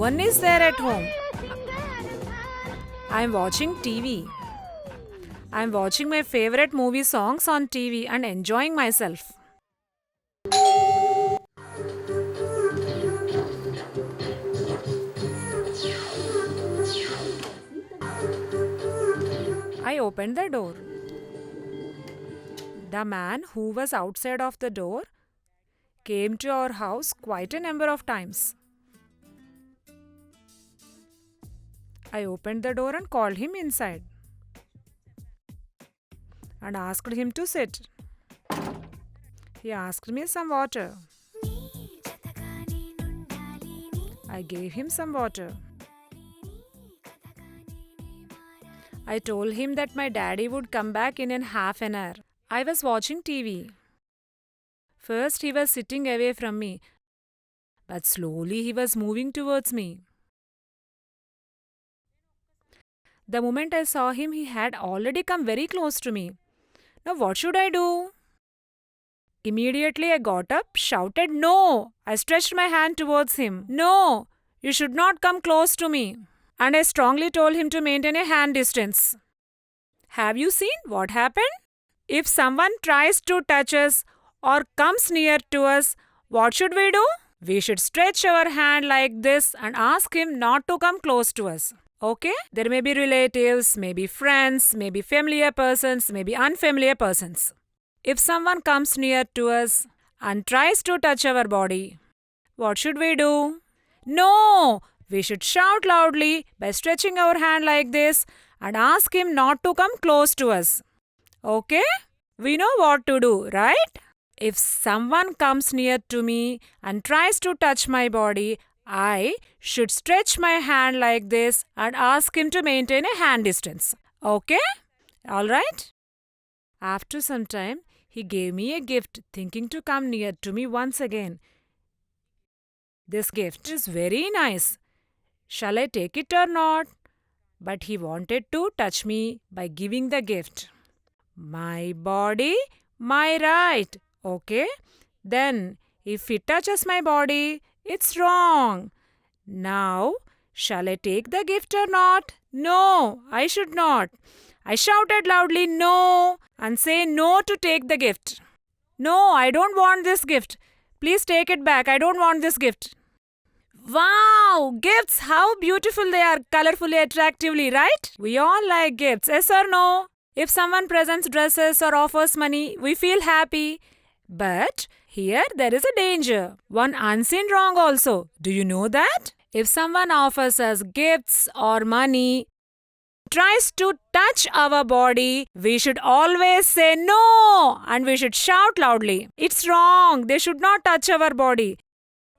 one is there at home. I'm watching TV. I'm watching my favorite movie songs on TV and enjoying myself. I opened the door. The man who was outside of the door came to our house quite a number of times. I opened the door and called him inside and asked him to sit. He asked me some water. I gave him some water. I told him that my daddy would come back in half an hour. I was watching TV. First, he was sitting away from me, but slowly he was moving towards me. The moment I saw him, he had already come very close to me. Now, what should I do? Immediately, I got up, shouted, "No!" I stretched my hand towards him. "No! You should not come close to me." And I strongly told him to maintain a hand distance. Have you seen what happened? If someone tries to touch us or comes near to us, what should we do? We should stretch our hand like this and ask him not to come close to us. Okay? There may be relatives, maybe friends, maybe familiar persons, maybe unfamiliar persons. If someone comes near to us and tries to touch our body, what should we do? No! We should shout loudly by stretching our hand like this and ask him not to come close to us. Okay? We know what to do, right? If someone comes near to me and tries to touch my body, I should stretch my hand like this and ask him to maintain a hand distance. Okay? Alright? After some time, he gave me a gift, thinking to come near to me once again. This gift is very nice. Shall I take it or not? But he wanted to touch me by giving the gift. My body, my right. Okay? Then, if he touches my body, it's wrong. Now, shall I take the gift or not? No, I should not. I shouted loudly no and say no to take the gift. No, I don't want this gift. Please take it back. I don't want this gift. Wow! Gifts! How beautiful they are, colorfully, attractively, right? We all like gifts, yes or no? If someone presents dresses or offers money, we feel happy. But here there is a danger. One unseen wrong also. Do you know that? If someone offers us gifts or money, tries to touch our body, we should always say no and we should shout loudly. It's wrong. They should not touch our body.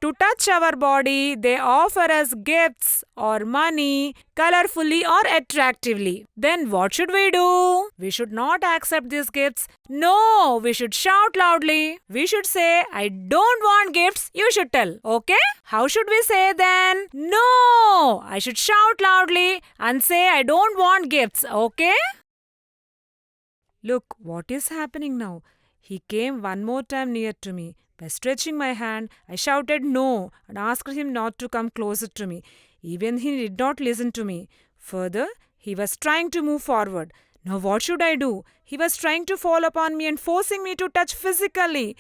To touch our body, they offer us gifts or money, colorfully or attractively. Then what should we do? We should not accept these gifts. No, we should shout loudly. We should say, I don't want gifts, you should tell. Okay? How should we say then? No, I should shout loudly and say, I don't want gifts. Okay? Look, what is happening now? He came one more time near to me. By stretching my hand, I shouted no and asked him not to come closer to me. Even he did not listen to me. Further, he was trying to move forward. Now what should I do? He was trying to fall upon me and forcing me to touch physically.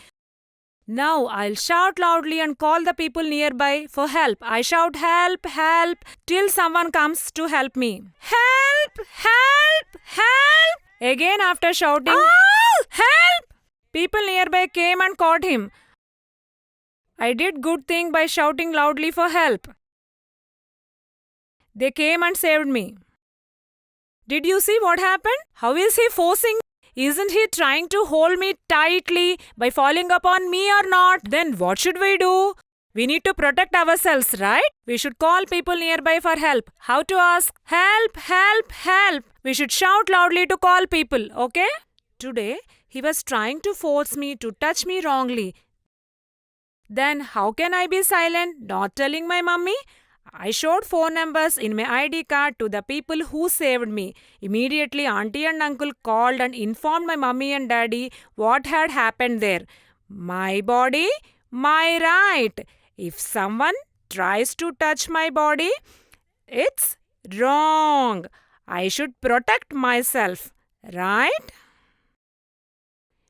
Now I'll shout loudly and call the people nearby for help. I shout help, help till someone comes to help me. Help, help, help! Again after shouting, help! People nearby came and caught him. I did good thing by shouting loudly for help. They came and saved me. Did you see what happened? How is he forcing? Isn't he trying to hold me tightly by falling upon me or not? Then what should we do? We need to protect ourselves, right? We should call people nearby for help. How to ask? Help, help, help. We should shout loudly to call people, okay? Today, he was trying to force me to touch me wrongly. Then how can I be silent, not telling my mummy? I showed phone numbers in my ID card to the people who saved me. Immediately, auntie and uncle called and informed my mummy and daddy what had happened there. My body, my right. If someone tries to touch my body, it's wrong. I should protect myself, right?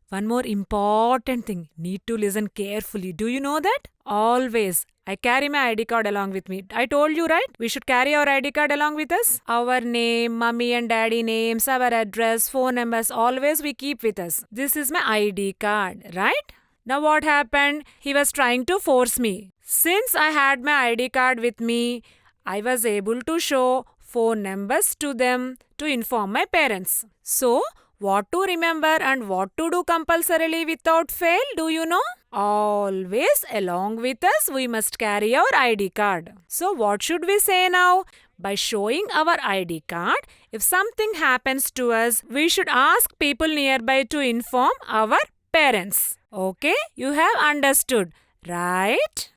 One more important thing. Need to listen carefully. Do you know that? Always. I carry my ID card along with me. I told you, right? We should carry our ID card along with us. Our name, mummy and daddy names, our address, phone numbers, always we keep with us. This is my ID card, right? Now what happened? He was trying to force me. Since I had my ID card with me, I was able to show phone numbers to them to inform my parents. So, what to remember and what to do compulsorily without fail, do you know? Always along with us, we must carry our ID card. So, what should we say now? By showing our ID card, if something happens to us, we should ask people nearby to inform our parents. Okay? You have understood, right?